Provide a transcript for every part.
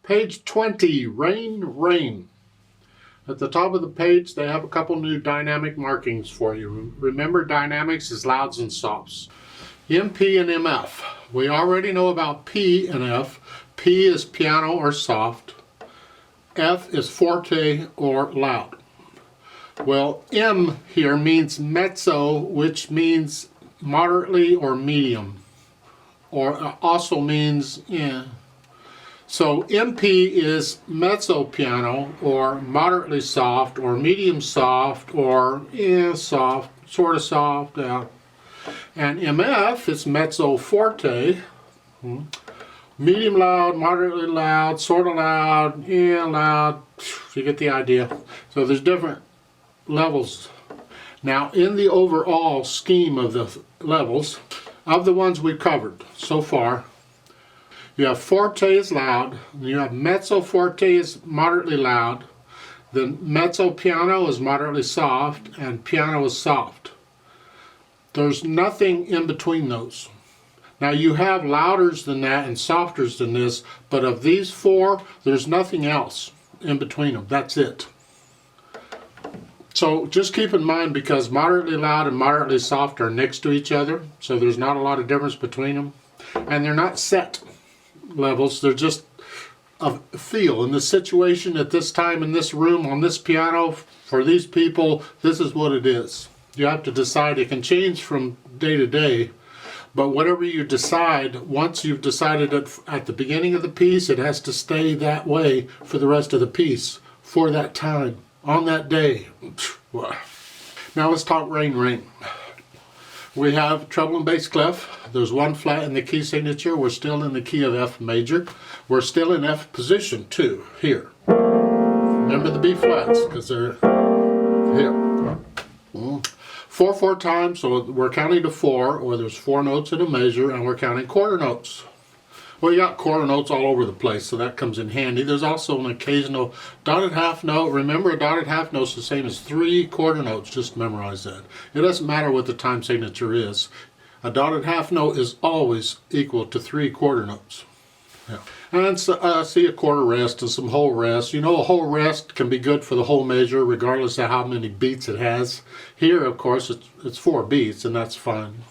Page 20, Rain, Rain. At the top of the page, they have a couple new dynamic markings for you. Remember, dynamics is louds and softs. MP and MF. We already know about P and F. P is piano or soft. F is forte or loud. Well, M here means mezzo, which means moderately or medium, or also means, yeah. So MP is mezzo piano, or moderately soft, or medium soft, or soft, sort of soft, yeah. And MF is mezzo forte, medium loud, moderately loud, sort of loud, loud. You get the idea. So there's different levels. Now, in the overall scheme of the levels, of the ones we've covered so far, you have forte is loud, and you have mezzo forte is moderately loud, then mezzo piano is moderately soft, and piano is soft. There's nothing in between those. Now you have louders than that and softers than this, but of these four, there's nothing else in between them. That's it. So just keep in mind, because moderately loud and moderately soft are next to each other, so there's not a lot of difference between them. And they're not set levels, they're just a feel. In this situation, at this time, in this room, on this piano, for these people, this is what it is. You have to decide. It can change from day to day, but whatever you decide, once you've decided it at the beginning of the piece, it has to stay that way for the rest of the piece, for that time, on that day. Now let's talk Rain, Rain. We have treble and bass clef. There's one flat in the key signature. We're still in the key of F major. We're still in F position too, here. Remember the B flats, because they're here. 4/4 time, so we're counting to 4, or there's 4 notes in a measure, and we're counting quarter notes. Well, you got quarter notes all over the place, so that comes in handy. There's also an occasional dotted half note. Remember, a dotted half note is the same as 3 quarter notes. Just memorize that. It doesn't matter what the time signature is. A dotted half note is always equal to 3 quarter notes. Yeah. And so, see a quarter rest and some whole rest. You know, a whole rest can be good for the whole measure, regardless of how many beats it has. Here, of course, it's 4 beats, and that's fine.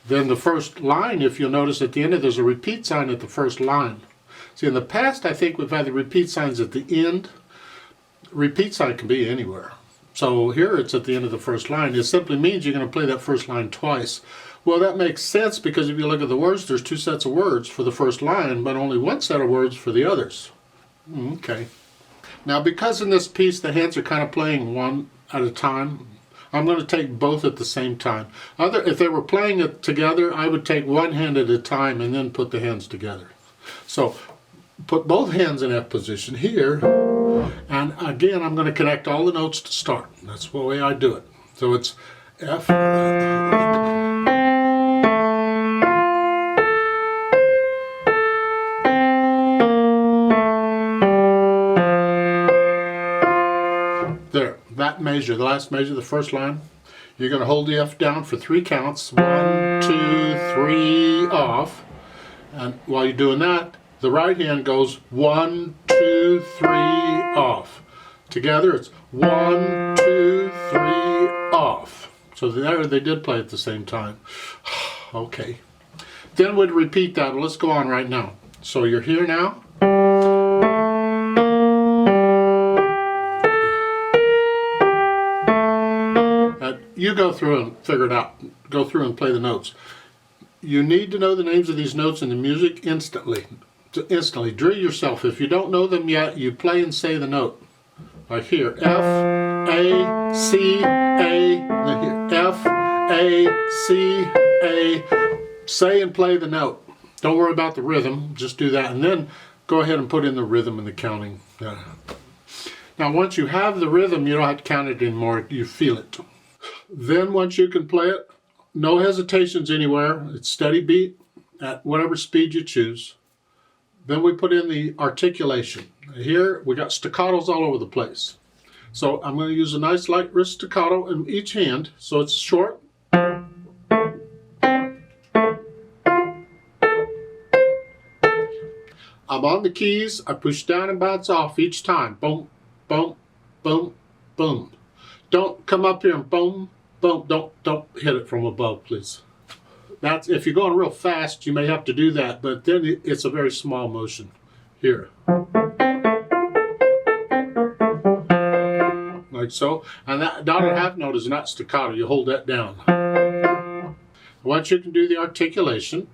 Then the first line, if you'll notice at the end, there's a repeat sign at the first line. See, in the past, I think we've had the repeat signs at the end. Repeat sign can be anywhere. So here it's at the end of the first line. It simply means you're going to play that first line twice. Well, that makes sense, because if you look at the words, there's 2 sets of words for the first line, but only 1 set of words for the others. Okay. Now, because in this piece the hands are kind of playing one at a time, I'm going to take both at the same time. If they were playing it together, I would take one hand at a time and then put the hands together. So put both hands in F position here, and again I'm going to connect all the notes to start. That's the way I do it. So it's F. There, that measure, the last measure, the first line, you're going to hold the F down for 3 counts. 1, 2, 3, off. And while you're doing that, the right hand goes 1, 2, 3, off. Together it's 1, 2, 3, off. So there they did play at the same time. Okay. Then we'd repeat that. Let's go on right now. So you're here now. You go through and figure it out. Go through and play the notes. You need to know the names of these notes in the music instantly. Instantly. Drill yourself. If you don't know them yet, you play and say the note. Like here. F, A, C, A. Here. F, A, C, A. Say and play the note. Don't worry about the rhythm. Just do that. And then go ahead and put in the rhythm and the counting. Now, once you have the rhythm, you don't have to count it anymore. You feel it. Then once you can play it, no hesitations anywhere. It's steady beat at whatever speed you choose. Then we put in the articulation. Here we got staccatos all over the place. So I'm going to use a nice light wrist staccato in each hand, so it's short. I'm on the keys. I push down and bounce off each time. Boom, boom, boom, boom. Don't come up here and boom, boom. Don't hit it from above, please. That's if you're going real fast, you may have to do that, but then it's a very small motion. Here. Like so. And that dotted half note is not staccato. You hold that down. Once you can do the articulation,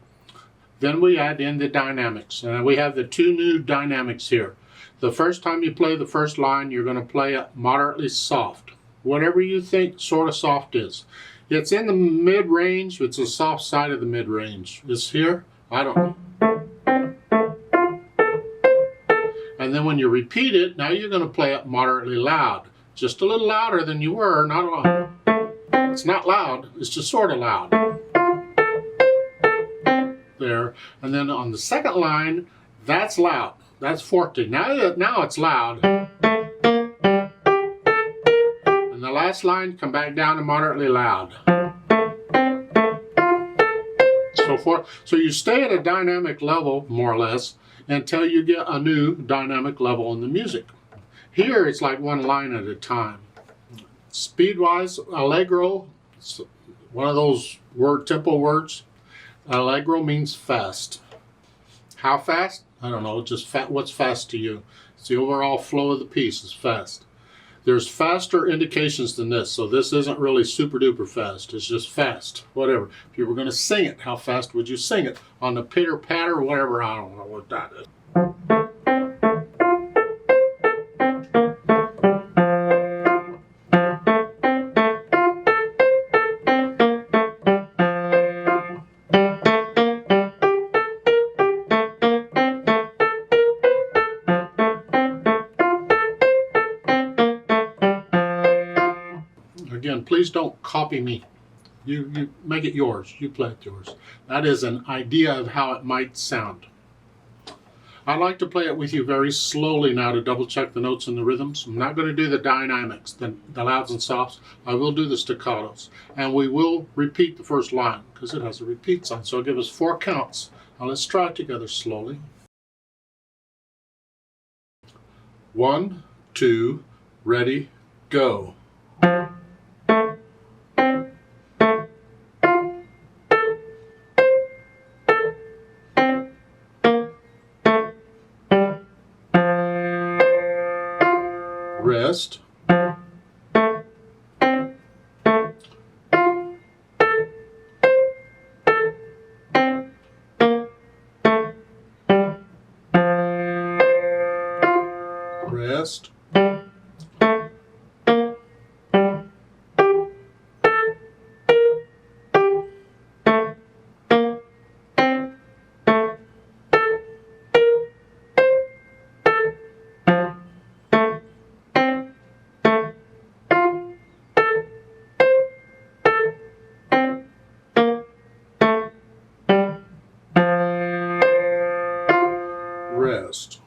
then we add in the dynamics. And we have the two new dynamics here. The first time you play the first line, you're going to play it moderately soft. Whatever you think sort of soft is. It's in the mid-range. It's the soft side of the mid-range. It's here. I don't know. And then when you repeat it, now you're going to play it moderately loud. Just a little louder than you were. Not a lot. It's not loud. It's just sort of loud. There. And then on the second line, that's loud. That's forte. Now it's loud. And the last line, come back down to moderately loud. So you stay at a dynamic level, more or less, until you get a new dynamic level in the music. Here, it's like one line at a time. Speed-wise, allegro, one of those tempo words. Allegro means fast. How fast? I don't know, just what's fast to you? It's the overall flow of the piece is fast. There's faster indications than this, so this isn't really super duper fast. It's just fast, whatever. If you were going to sing it, how fast would you sing it? On the pitter patter or whatever, I don't know what that is. Again, please don't copy me. You make it yours. You play it yours. That is an idea of how it might sound. I like to play it with you very slowly now to double check the notes and the rhythms. I'm not going to do the dynamics, the louds and softs. I will do the staccatos. And we will repeat the first line because it has a repeat sign. So it'll give us 4 counts. Now let's try it together slowly. 1, 2, ready, go. Rest. Rest. Rest.